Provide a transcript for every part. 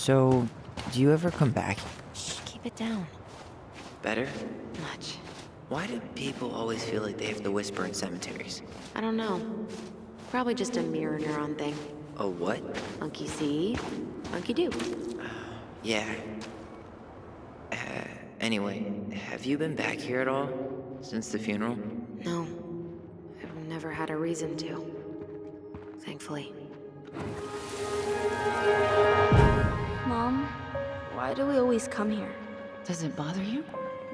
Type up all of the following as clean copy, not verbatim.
So, do you ever come back? Shh, keep it down. Better? Much. Why do people always feel like they have to whisper in cemeteries? I don't know. Probably just a mirror neuron thing. Oh, what? Monkey see, monkey do. Yeah. Anyway, have you been back here at all? Since the funeral? No. I've never had a reason to. Thankfully. Mom, why do we always come here? Does it bother you?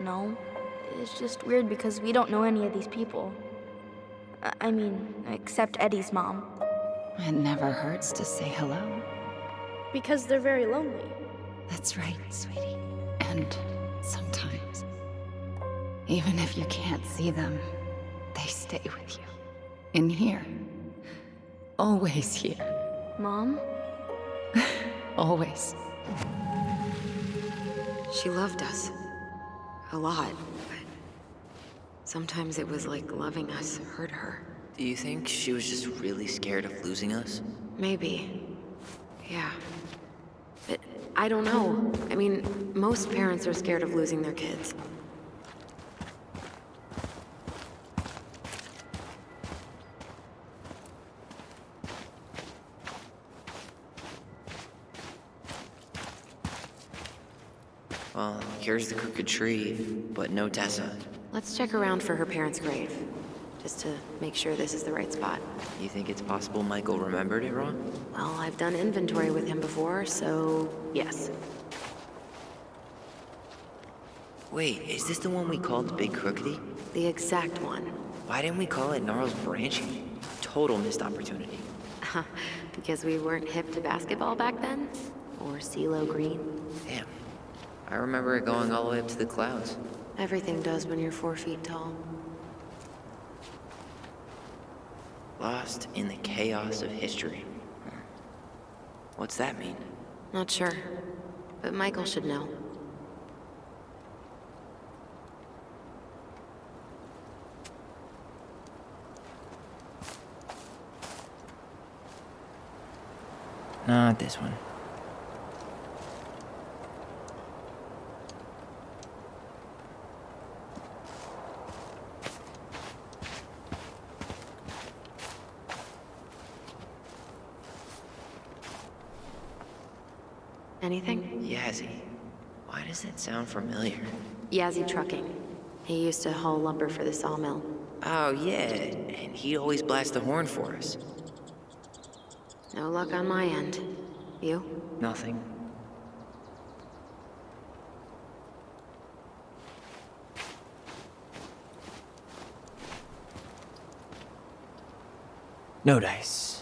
No. It's just weird because we don't know any of these people. I mean, except Eddie's mom. It never hurts to say hello. Because they're very lonely. That's right, sweetie. And sometimes, even if you can't see them, they stay with you. In here. Always here. Mom? Always. She loved us. A lot, but sometimes it was like loving us hurt her. Do you think she was just really scared of losing us? Maybe. Yeah. But I don't know. I mean, most parents are scared of losing their kids. Well, here's the crooked tree, but no Tessa. Let's check around for her parents' grave, just to make sure this is the right spot. You think it's possible Michael remembered it wrong? Well, I've done inventory with him before, so yes. Wait, is this the one we called the Big Crookedy? The exact one. Why didn't we call it Gnarls Branching? Total missed opportunity. Because we weren't hip to basketball back then? Or CeeLo Green? Damn. I remember it going all the way up to the clouds. Everything does when you're 4 feet tall. Lost in the chaos of history. What's that mean? Not sure, but Michael should know. Not this one. Anything? Yazzie. Why does that sound familiar? Yazzie Trucking. He used to haul lumber for the sawmill. Oh, yeah. And he'd always blast the horn for us. No luck on my end. You? Nothing. No dice.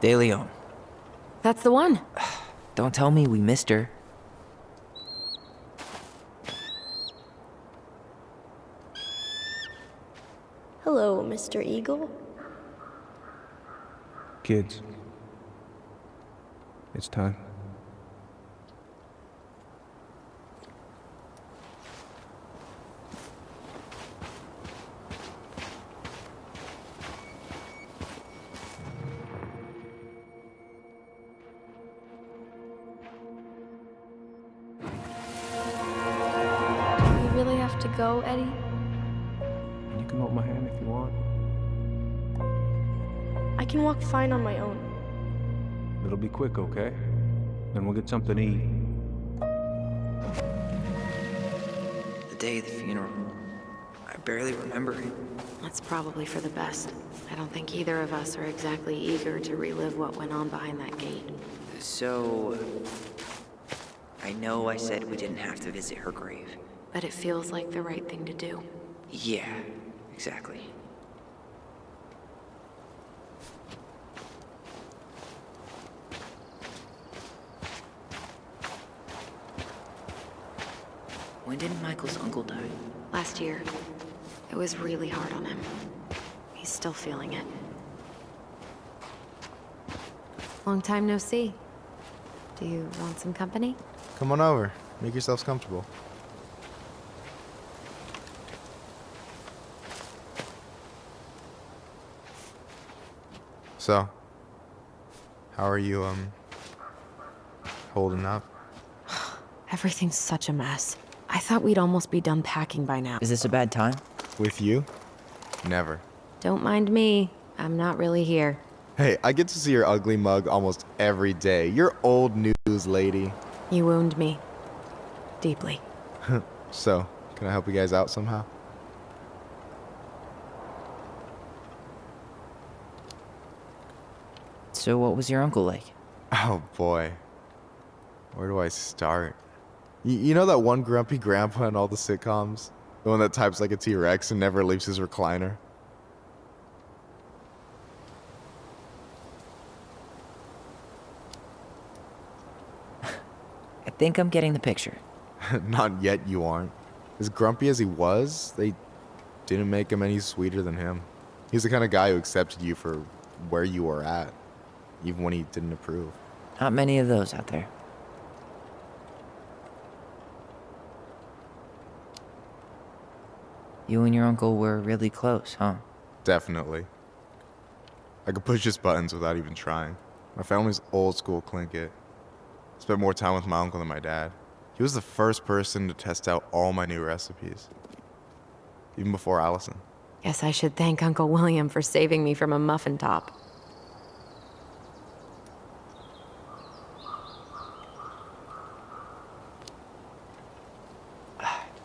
De Leon. That's the one. Don't tell me we missed her. Hello, Mr. Eagle. Kids, it's time. We really have to go, Eddie? You can hold my hand if you want. I can walk fine on my own. It'll be quick, okay? Then we'll get something to eat. The day of the funeral. I barely remember it. That's probably for the best. I don't think either of us are exactly eager to relive what went on behind that gate. So... I know I said we didn't have to visit her grave. But it feels like the right thing to do. Yeah, exactly. When did Michael's uncle die? Last year. It was really hard on him. He's still feeling it. Long time no see. Do you want some company? Come on over. Make yourselves comfortable. So, how are you, holding up? Everything's such a mess. I thought we'd almost be done packing by now. Is this a bad time? With you? Never. Don't mind me. I'm not really here. Hey, I get to see your ugly mug almost every day. You're old news, lady. You wound me. Deeply. So, can I help you guys out somehow? So what was your uncle like? Oh boy. Where do I start? You know that one grumpy grandpa in all the sitcoms? The one that types like a T-Rex and never leaves his recliner? I think I'm getting the picture. Not yet, you aren't. As grumpy as he was, they didn't make him any sweeter than him. He's the kind of guy who accepted you for where you were at, even when he didn't approve. Not many of those out there. You and your uncle were really close, huh? Definitely. I could push his buttons without even trying. My family's old school Clinkit. Spent more time with my uncle than my dad. He was the first person to test out all my new recipes. Even before Allison. Guess I should thank Uncle William for saving me from a muffin top.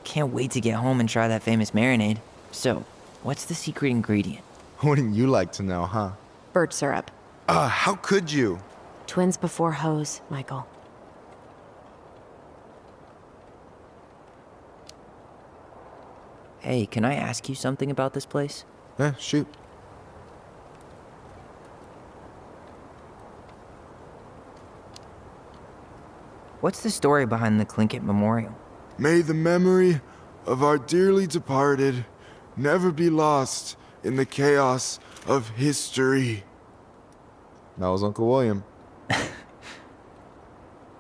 Can't wait to get home and try that famous marinade. So, what's the secret ingredient? Wouldn't you like to know, huh? Birch syrup. How could you? Twins before hoes, Michael. Hey, can I ask you something about this place? Shoot. What's the story behind the Clinkett Memorial? May the memory of our dearly departed never be lost in the chaos of history. That was Uncle William.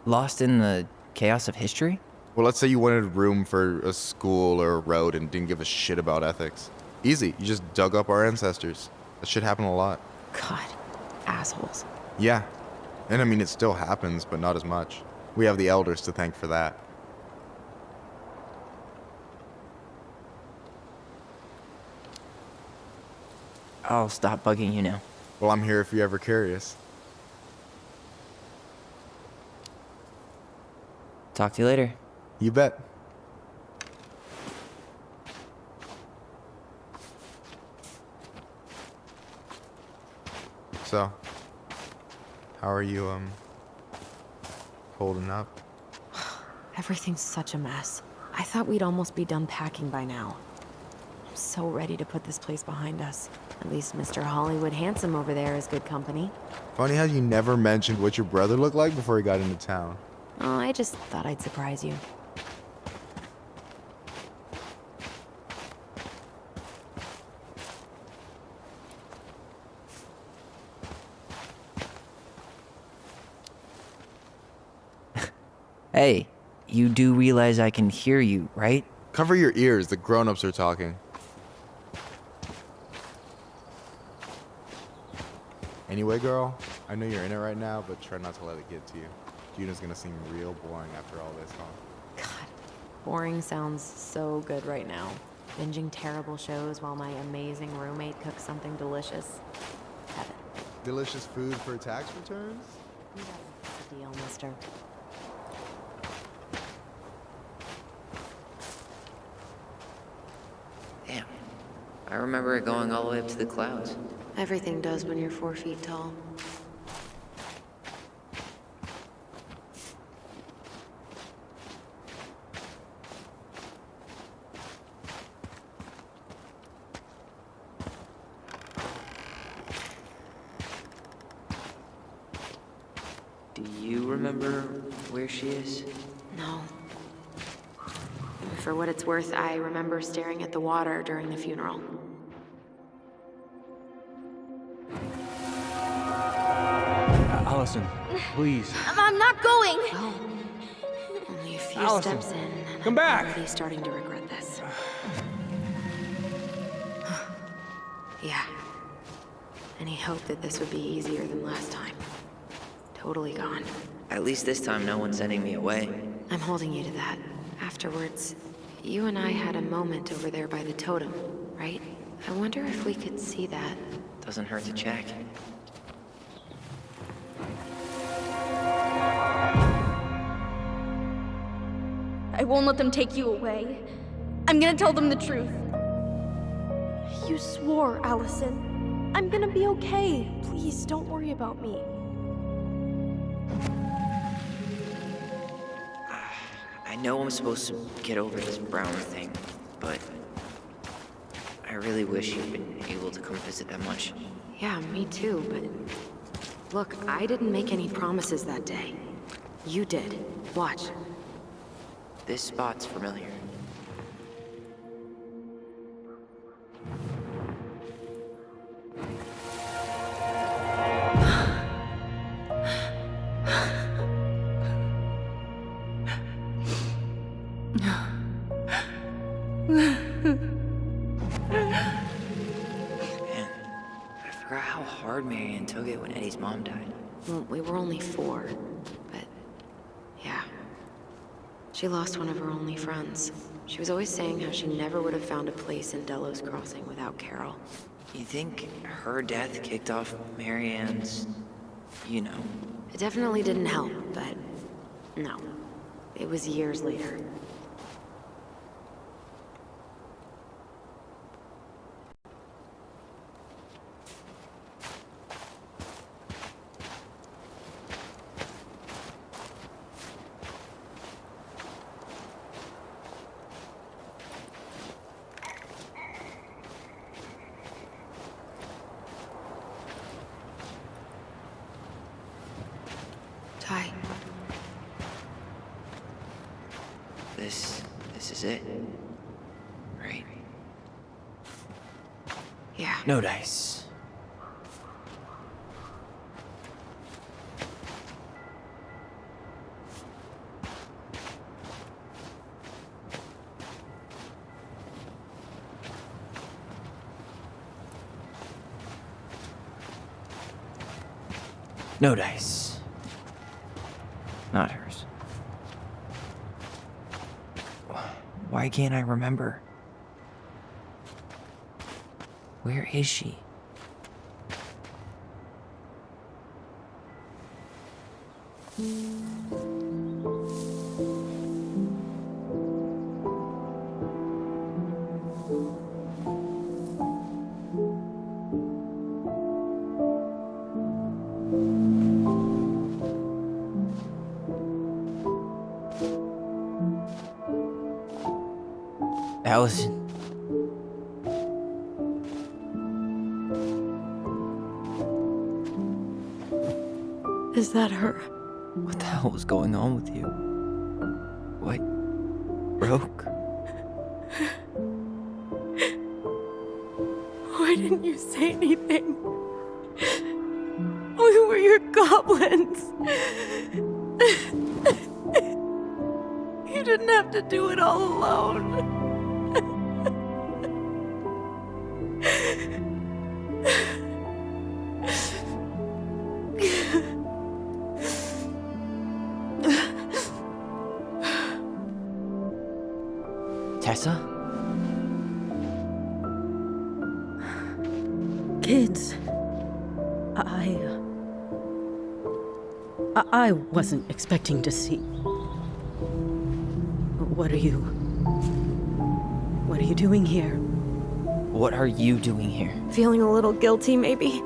Lost in the chaos of history? Well, let's say you wanted room for a school or a road and didn't give a shit about ethics. Easy, you just dug up our ancestors. That shit happened a lot. God, assholes. Yeah, and I mean, it still happens, but not as much. We have the elders to thank for that. I'll stop bugging you now. Well, I'm here if you're ever curious. Talk to you later. You bet. So, how are you, holding up? Everything's such a mess. I thought we'd almost be done packing by now. I'm so ready to put this place behind us. At least Mr. Hollywood Handsome over there is good company. Funny how you never mentioned what your brother looked like before he got into town. Oh, I just thought I'd surprise you. Hey, you do realize I can hear you, right? Cover your ears, the grown-ups are talking. Anyway, girl, I know you're in it right now, but try not to let it get to you. Juna's gonna seem real boring after all this, huh? God, boring sounds so good right now. Binging terrible shows while my amazing roommate cooks something delicious. Heaven. Delicious food for tax returns? That's the deal, mister. Damn. I remember it going all the way up to the clouds. Everything does when you're 4 feet tall. Do you remember where she is? No. For what it's worth, I remember staring at the water during the funeral. Allison, please. I'm not going! Oh. Only a few Allison, steps in, and come I'm back. already starting to regret this. Yeah. Any hope that this would be easier than last time? Totally gone. At least this time no one's sending me away. I'm holding you to that. Afterwards, you and I had a moment over there by the totem, right? I wonder if we could see that. Doesn't hurt to check. I won't let them take you away. I'm gonna tell them the truth. You swore, Allison. I'm gonna be okay. Please, don't worry about me. I know I'm supposed to get over this Brown thing, but I really wish you'd been able to come visit that much. Yeah, me too, but... Look, I didn't make any promises that day. You did. Watch. This spot's familiar. Man, I forgot how hard Marianne took it when Eddie's mom died. Well, we were only 4, but... yeah. She lost one of her only friends. She was always saying how she never would have found a place in Delos Crossing without Carol. You think her death kicked off Marianne's, you know? It definitely didn't help, but... no. It was years later. Ty. This is it. Right? Yeah. No dice. No dice. Not hers. Why can't I remember? Where is she? Allison. Is that her? What the hell was going on with you? What broke? Why didn't you say anything? We were your goblins. You didn't have to do it all alone. Tessa? Kids, I wasn't expecting to see. What are you doing here? What are you doing here? Feeling a little guilty, maybe?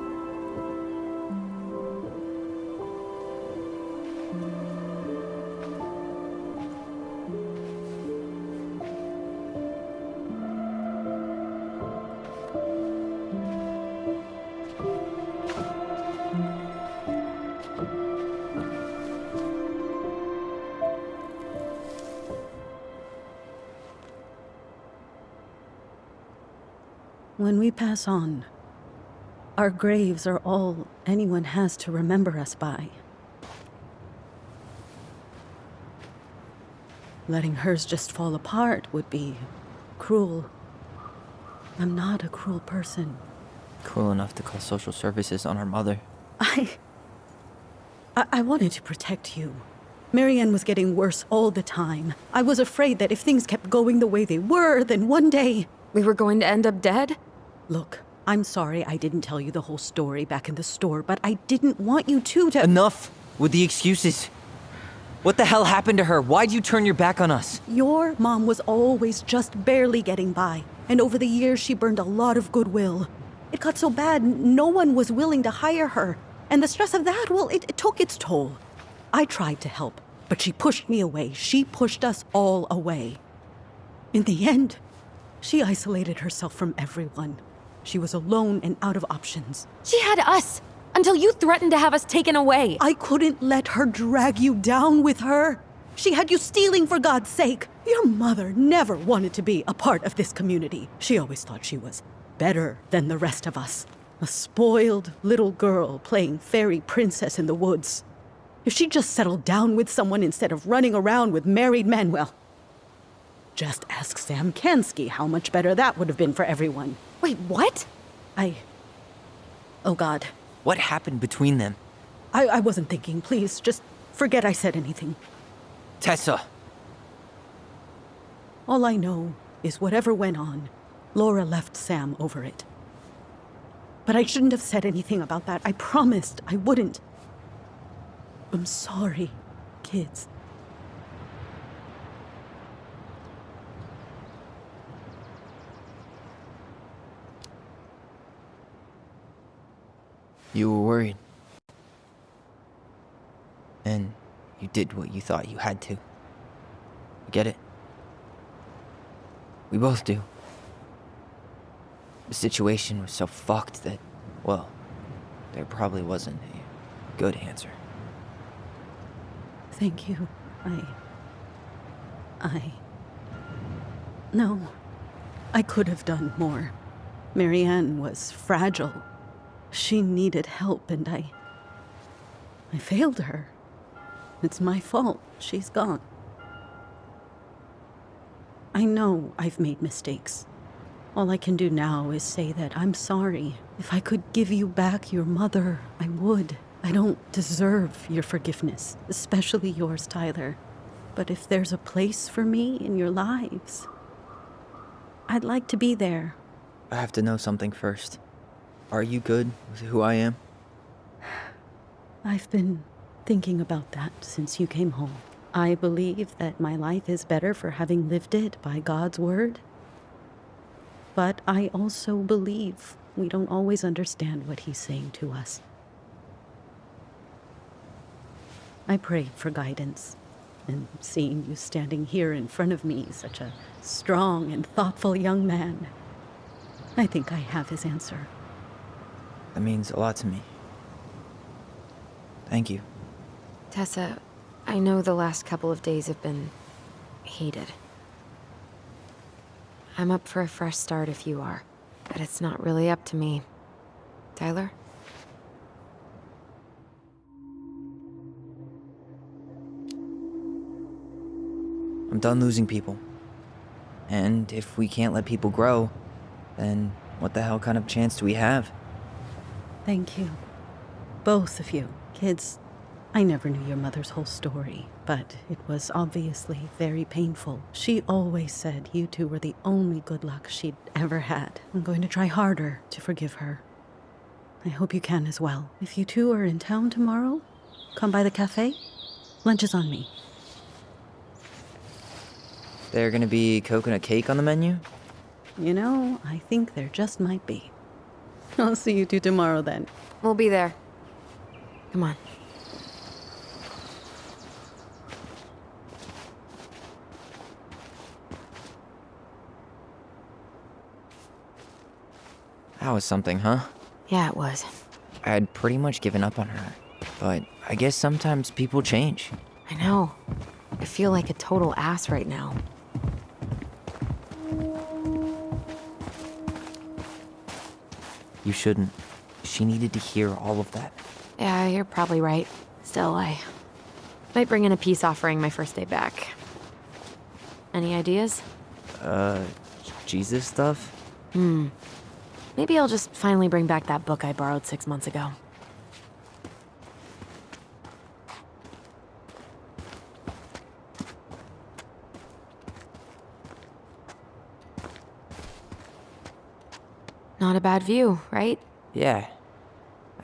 When we pass on, our graves are all anyone has to remember us by. Letting hers just fall apart would be cruel. I'm not a cruel person. cool enough to call social services on our mother. I wanted to protect you. Marianne was getting worse all the time. I was afraid that if things kept going the way they were, then one day... We were going to end up dead? Look, I'm sorry I didn't tell you the whole story back in the store, but I didn't want you to... Enough with the excuses. What the hell happened to her? Why'd you turn your back on us? Your mom was always just barely getting by, and over the years she burned a lot of goodwill. It got so bad, no one was willing to hire her. And the stress of that, well, it took its toll. I tried to help, but she pushed me away. She pushed us all away. In the end, she isolated herself from everyone. She was alone and out of options. She had us, until you threatened to have us taken away. I couldn't let her drag you down with her. She had you stealing for God's sake. Your mother never wanted to be a part of this community. She always thought she was better than the rest of us. A spoiled little girl playing fairy princess in the woods. If she just settled down with someone instead of running around with married men, well, just ask Sam Kansky how much better that would have been for everyone. Wait, what? Oh God. What happened between them? I wasn't thinking. Please, just forget I said anything. Tessa! All I know is whatever went on, Laura left Sam over it. But I shouldn't have said anything about that. I promised I wouldn't. I'm sorry, kids. You were worried. And you did what you thought you had to. I get it. We both do. The situation was so fucked that, well, there probably wasn't a good answer. Thank you. No. I could have done more. Marianne was fragile. She needed help, and I failed her. It's my fault. She's gone. I know I've made mistakes. All I can do now is say that I'm sorry. If I could give you back your mother, I would. I don't deserve your forgiveness, especially yours, Tyler. But if there's a place for me in your lives, I'd like to be there. I have to know something first. Are you good with who I am? I've been thinking about that since you came home. I believe that my life is better for having lived it by God's word. But I also believe we don't always understand what he's saying to us. I prayed for guidance, and seeing you standing here in front of me, such a strong and thoughtful young man, I think I have his answer. That means a lot to me. Thank you. Tessa, I know the last couple of days have been heated. I'm up for a fresh start if you are, but it's not really up to me. Tyler? I'm done losing people. And if we can't let people grow, then what the hell kind of chance do we have? Thank you. Both of you. Kids, I never knew your mother's whole story, but it was obviously very painful. She always said you two were the only good luck she'd ever had. I'm going to try harder to forgive her. I hope you can as well. If you two are in town tomorrow, come by the cafe. Lunch is on me. There gonna be coconut cake on the menu? You know, I think there just might be. I'll see you two tomorrow then. We'll be there. Come on. That was something, huh? Yeah, it was. I had pretty much given up on her, but I guess sometimes people change. I know. I feel like a total ass right now. You shouldn't. She needed to hear all of that. Yeah, you're probably right. Still, I might bring in a peace offering my first day back. Any ideas? Jesus stuff? Maybe I'll just finally bring back that book I borrowed 6 months ago. Not a bad view, right? Yeah.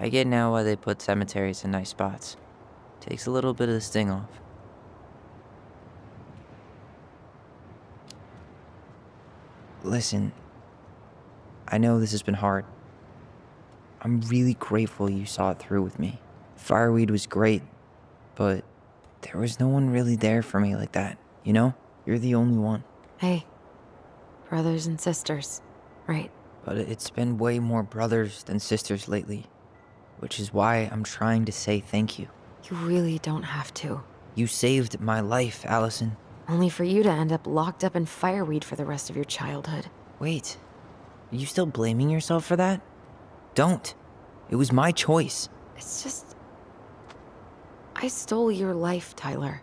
I get now why they put cemeteries in nice spots. Takes a little bit of the sting off. Listen, I know this has been hard. I'm really grateful you saw it through with me. Fireweed was great, but there was no one really there for me like that, you know? You're the only one. Hey, brothers and sisters, right? But it's been way more brothers than sisters lately, which is why I'm trying to say thank you. You really don't have to. You saved my life, Allison. Only for you to end up locked up in fireweed for the rest of your childhood. Wait, are you still blaming yourself for that? Don't. It was my choice. It's just... I stole your life, Tyler.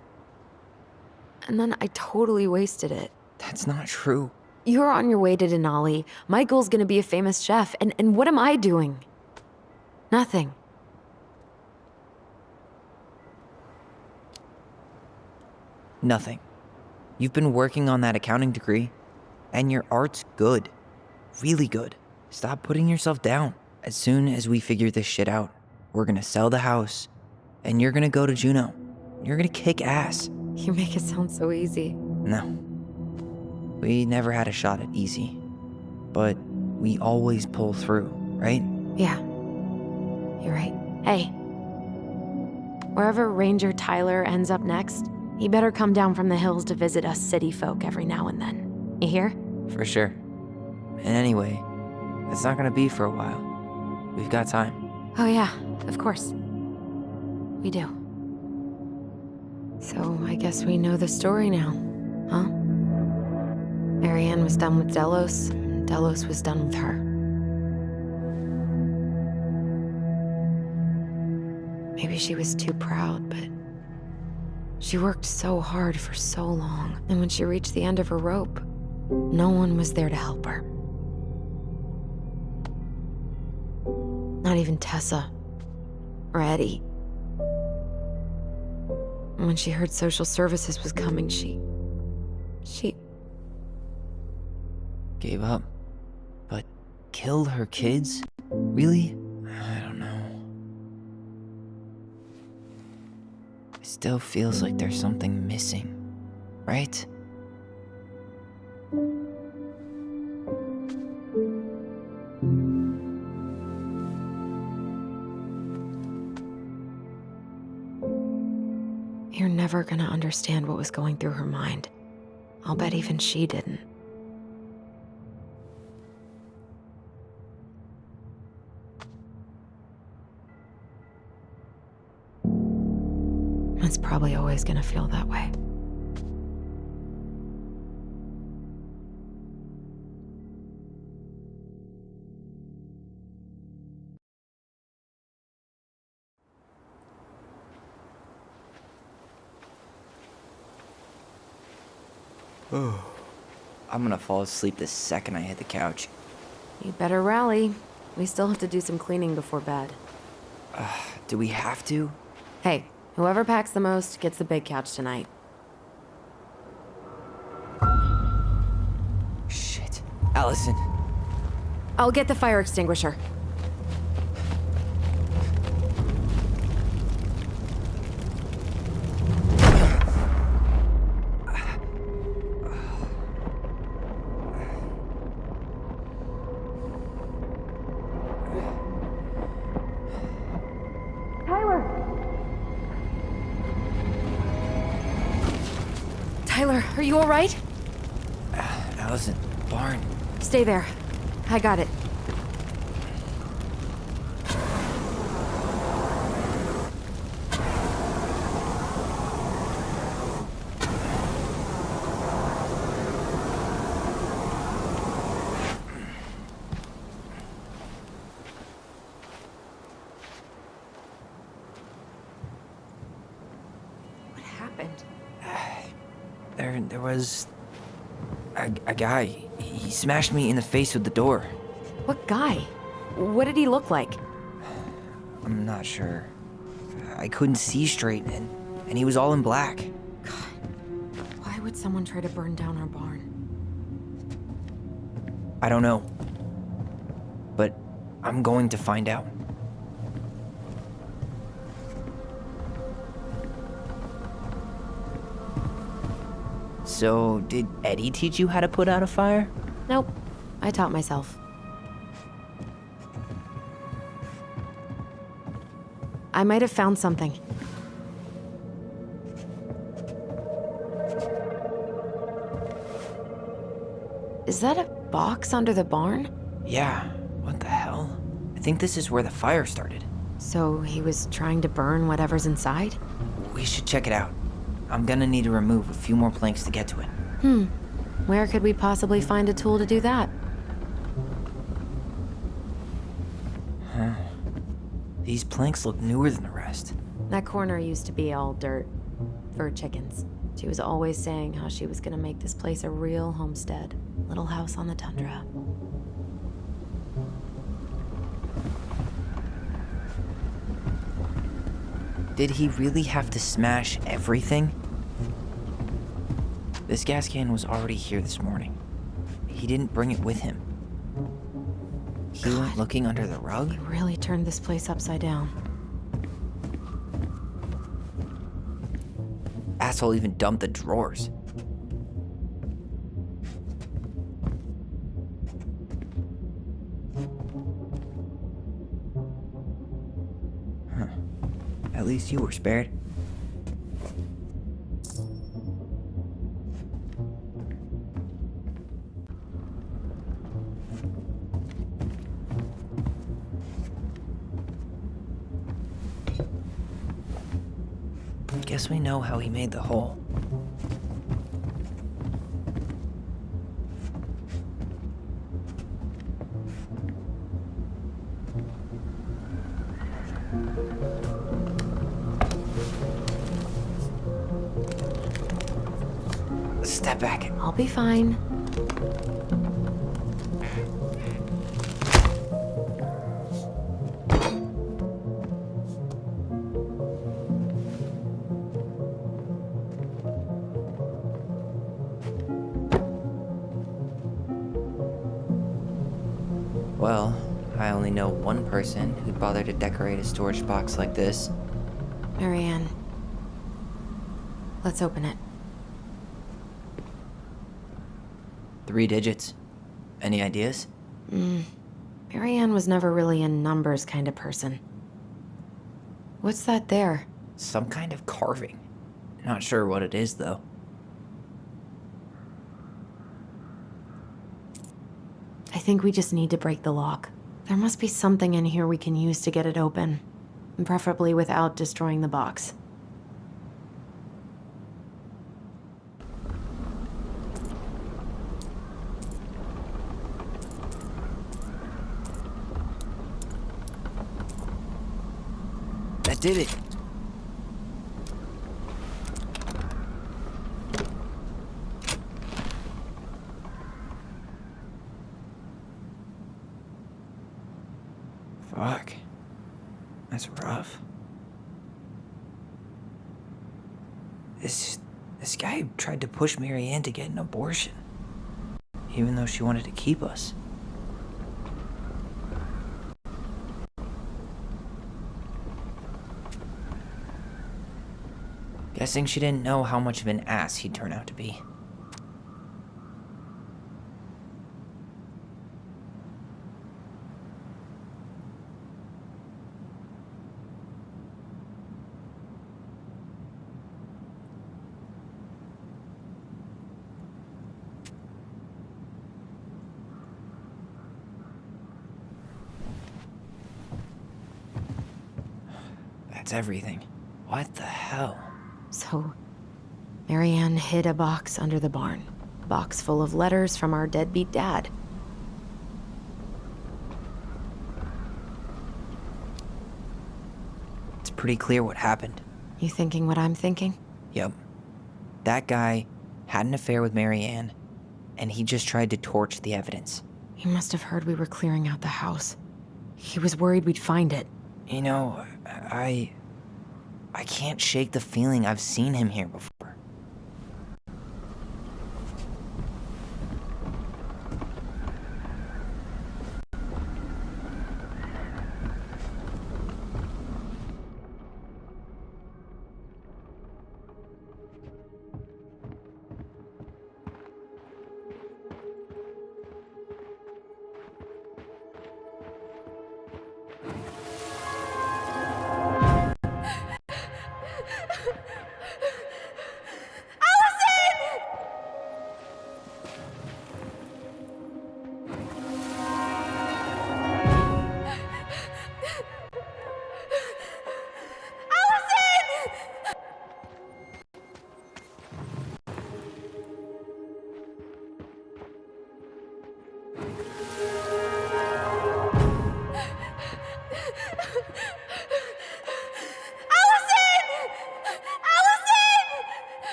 And then I totally wasted it. That's not true. You're on your way to Denali. Michael's gonna be a famous chef, and what am I doing? Nothing. Nothing. You've been working on that accounting degree, and your art's good. Really good. Stop putting yourself down. As soon as we figure this shit out, we're gonna sell the house, and you're gonna go to Juneau. You're gonna kick ass. You make it sound so easy. No. We never had a shot at easy. But we always pull through, right? Yeah. You're right. Hey. Wherever Ranger Tyler ends up next, he better come down from the hills to visit us city folk every now and then. You hear? For sure. And anyway, it's not gonna be for a while. We've got time. Oh yeah, of course. We do. So I guess we know the story now, huh? Marianne was done with Delos, and Delos was done with her. Maybe she was too proud, but she worked so hard for so long, and when she reached the end of her rope, no one was there to help her. Not even Tessa or Eddie. And when she heard social services was coming, she Gave up. But killed her kids? Really? I don't know. It still feels like there's something missing, right? You're never gonna understand what was going through her mind. I'll bet even she didn't. It's probably always gonna feel that way. I'm gonna fall asleep the second I hit the couch. You better rally. We still have to do some cleaning before bed. Do we have to? Hey, whoever packs the most gets the big couch tonight. Shit. Allison. I'll get the fire extinguisher. Tyler, are you all right? Allison, barn. Stay there. I got it. What happened? There was a guy. He smashed me in the face with the door. What guy? What did he look like? I'm not sure. I couldn't see straight, and he was all in black. Why would someone try to burn down our barn? I don't know. But I'm going to find out. So, did Eddie teach you how to put out a fire? Nope. I taught myself. I might have found something. Is that a box under the barn? Yeah, what the hell? I think this is where the fire started. So he was trying to burn whatever's inside? We should check it out. I'm gonna need to remove a few more planks to get to it. Where could we possibly find a tool to do that? These planks look newer than the rest. That corner used to be all dirt for chickens. She was always saying how she was gonna make this place a real homestead. Little house on the tundra. Did he really have to smash everything? This gas can was already here this morning. He didn't bring it with him. He went looking under the rug? He really turned this place upside down. Asshole even dumped the drawers. At least you were spared. Guess we know how he made the hole. Step back. I'll be fine. Well, I only know one person who'd bother to decorate a storage box like this. Marianne. Let's open it. 3 digits. Any ideas? Marianne was never really a numbers kind of person. What's that there? Some kind of carving. Not sure what it is, though. I think we just need to break the lock. There must be something in here we can use to get it open. And preferably without destroying the box. That did it. Fuck. That's rough. This guy tried to push Marianne to get an abortion. Even though she wanted to keep us. Guessing she didn't know how much of an ass he'd turn out to be. That's everything. What the hell? So, Marianne hid a box under the barn. A box full of letters from our deadbeat dad. It's pretty clear what happened. You thinking what I'm thinking? Yep. That guy had an affair with Marianne, and he just tried to torch the evidence. He must have heard we were clearing out the house. He was worried we'd find it. You know, I can't shake the feeling I've seen him here before.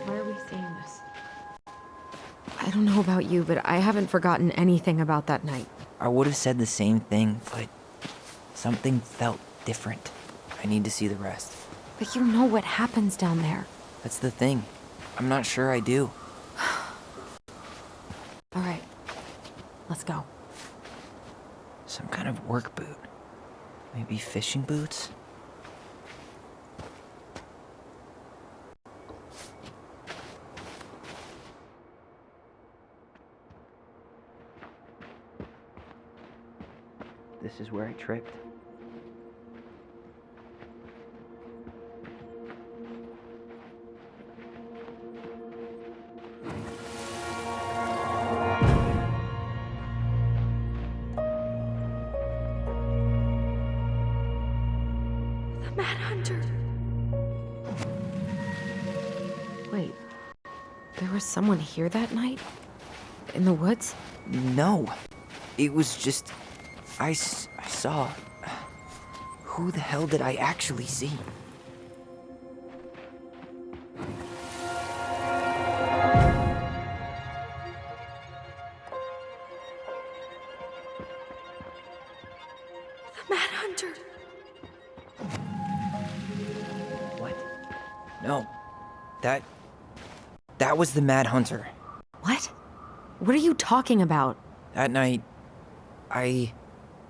Why are we seeing this? I don't know about you, but I haven't forgotten anything about that night. I would have said the same thing, but something felt different. I need to see the rest. But you know what happens down there. That's the thing. I'm not sure I do. All right, let's go. Some kind of work boot. Maybe fishing boots? This is where I tripped. The Mad Hunter. Wait, there was someone here that night? In the woods? No. It was just... I saw... Who the hell did I actually see? The Mad Hunter. What? No. That was the Mad Hunter. What? What are you talking about? That night, I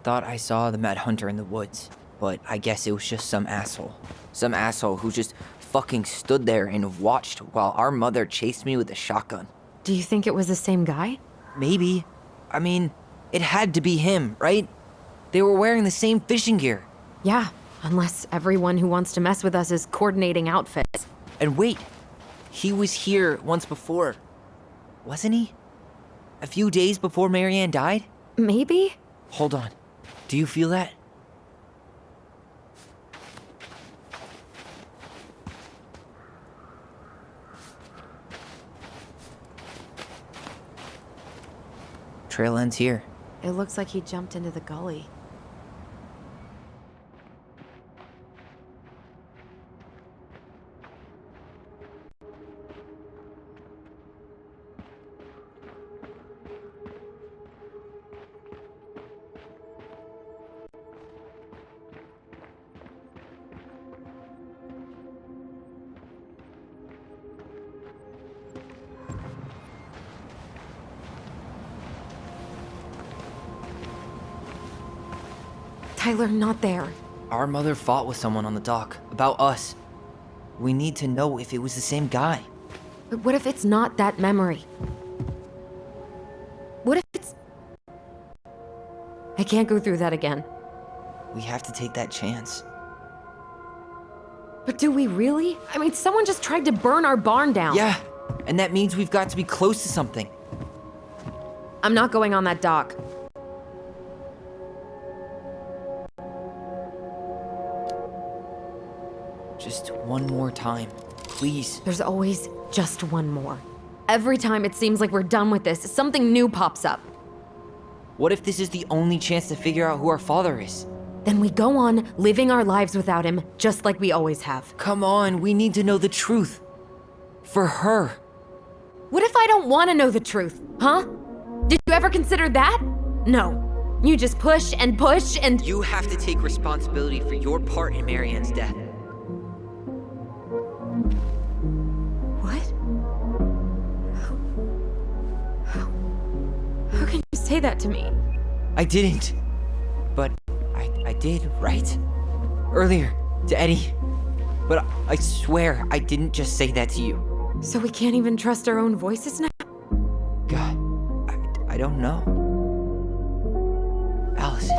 thought I saw the Mad Hunter in the woods, but I guess it was just some asshole. Some asshole who just fucking stood there and watched while our mother chased me with a shotgun. Do you think it was the same guy? Maybe. I mean, it had to be him, right? They were wearing the same fishing gear. Yeah, unless everyone who wants to mess with us is coordinating outfits. And wait, he was here once before, wasn't he? A few days before Marianne died? Maybe? Hold on. Do you feel that? Trail ends here. It looks like he jumped into the gully. Tyler, not there. Our mother fought with someone on the dock about us. We need to know if it was the same guy. But what if it's not that memory? What if it's... I can't go through that again. We have to take that chance. But do we really? I mean, someone just tried to burn our barn down. Yeah, and that means we've got to be close to something. I'm not going on that dock. Just one more time, please. There's always just one more. Every time it seems like we're done with this, something new pops up. What if this is the only chance to figure out who our father is? Then we go on living our lives without him, just like we always have. Come on, we need to know the truth. For her. What if I don't want to know the truth, huh? Did you ever consider that? No. You just push and push and... You have to take responsibility for your part in Marianne's death. What? How can you say that to me? I didn't. But I did, right? Earlier, to Eddie. But I swear I didn't just say that to you. So we can't even trust our own voices now? God, I don't know. Allison.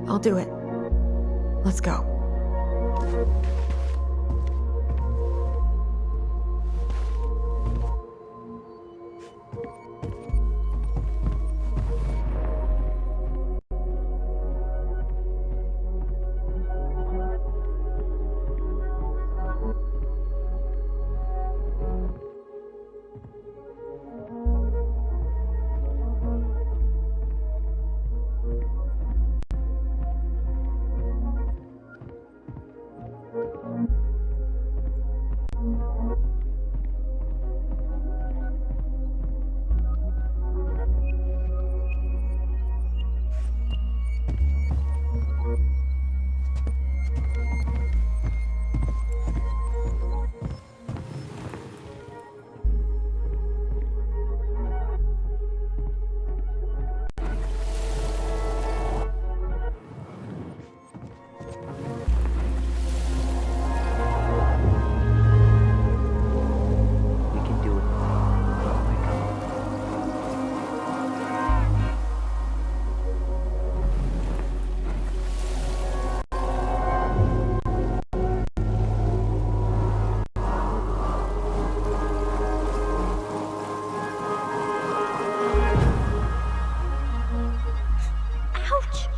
I'll do it. Let's go.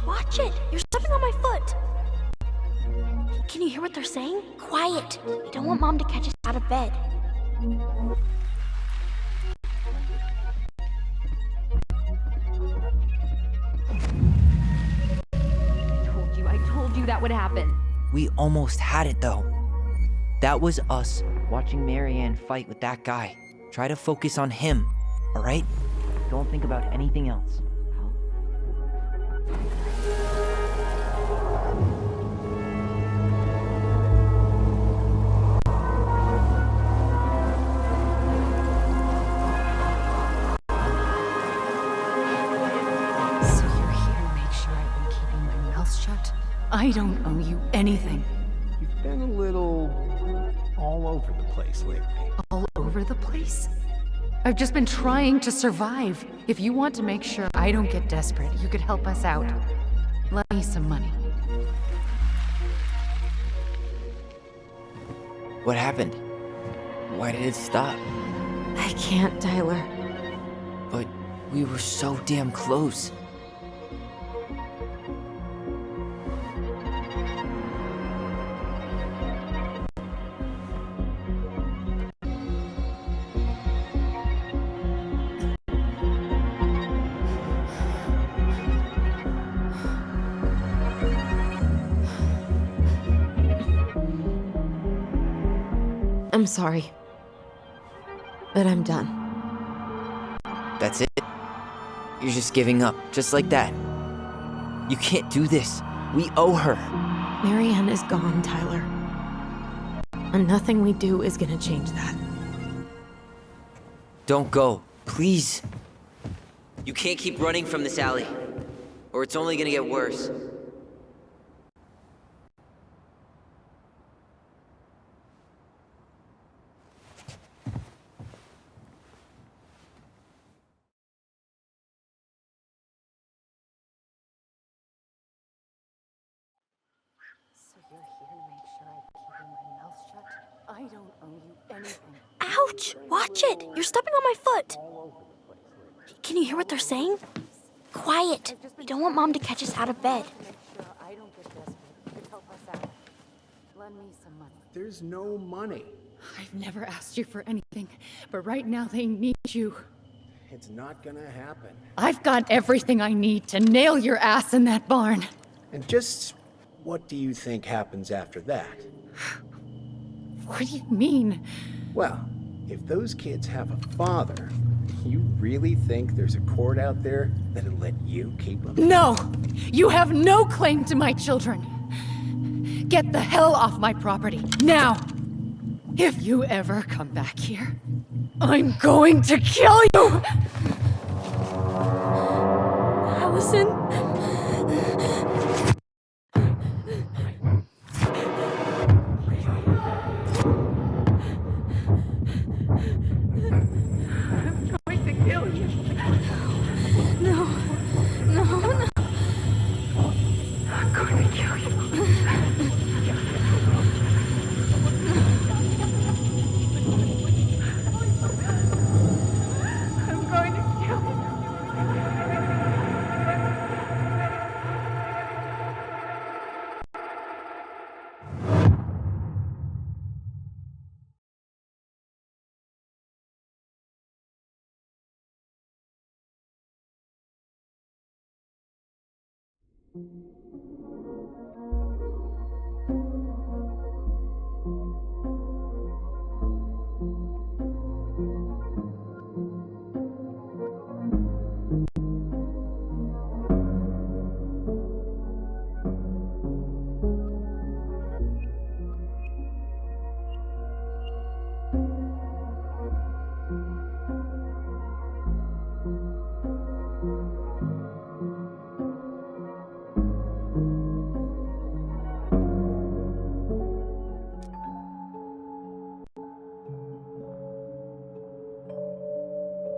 Watch it! You're stepping on my foot! Can you hear what they're saying? Quiet! We don't want Mom to catch us out of bed. I told you that would happen. We almost had it though. That was us watching Marianne fight with that guy. Try to focus on him, alright? Don't think about anything else. I don't owe you anything. You've been a little all over the place lately. All over the place? I've just been trying to survive. If you want to make sure I don't get desperate, you could help us out. Lend me some money. What happened? Why did it stop? I can't, Tyler. But we were so damn close. I'm sorry. But I'm done. That's it? You're just giving up, just like that. You can't do this. We owe her. Marianne is gone, Tyler. And nothing we do is gonna change that. Don't go, please. You can't keep running from this alley, or it's only gonna get worse. So you're here to make sure I keep my mouth shut? I don't owe you anything. Ouch! Watch it! You're stepping on my foot! Can you hear what they're saying? Quiet! We don't want Mom to catch us out of bed. Make sure I don't get desperate. You could help us out. Lend me some money. There's no money. I've never asked you for anything, but right now they need you. It's not gonna happen. I've got everything I need to nail your ass in that barn. And just what do you think happens after that? What do you mean? Well, if those kids have a father, you really think there's a court out there that'll let you keep them? No! You have no claim to my children! Get the hell off my property, now! If you ever come back here, I'm going to kill you! Allison?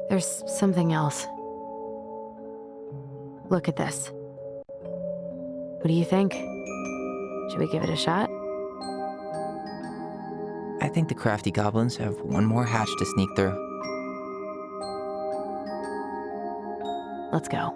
There's something else. Look at this. What do you think? Should we give it a shot? I think the crafty goblins have one more hatch to sneak through. Let's go.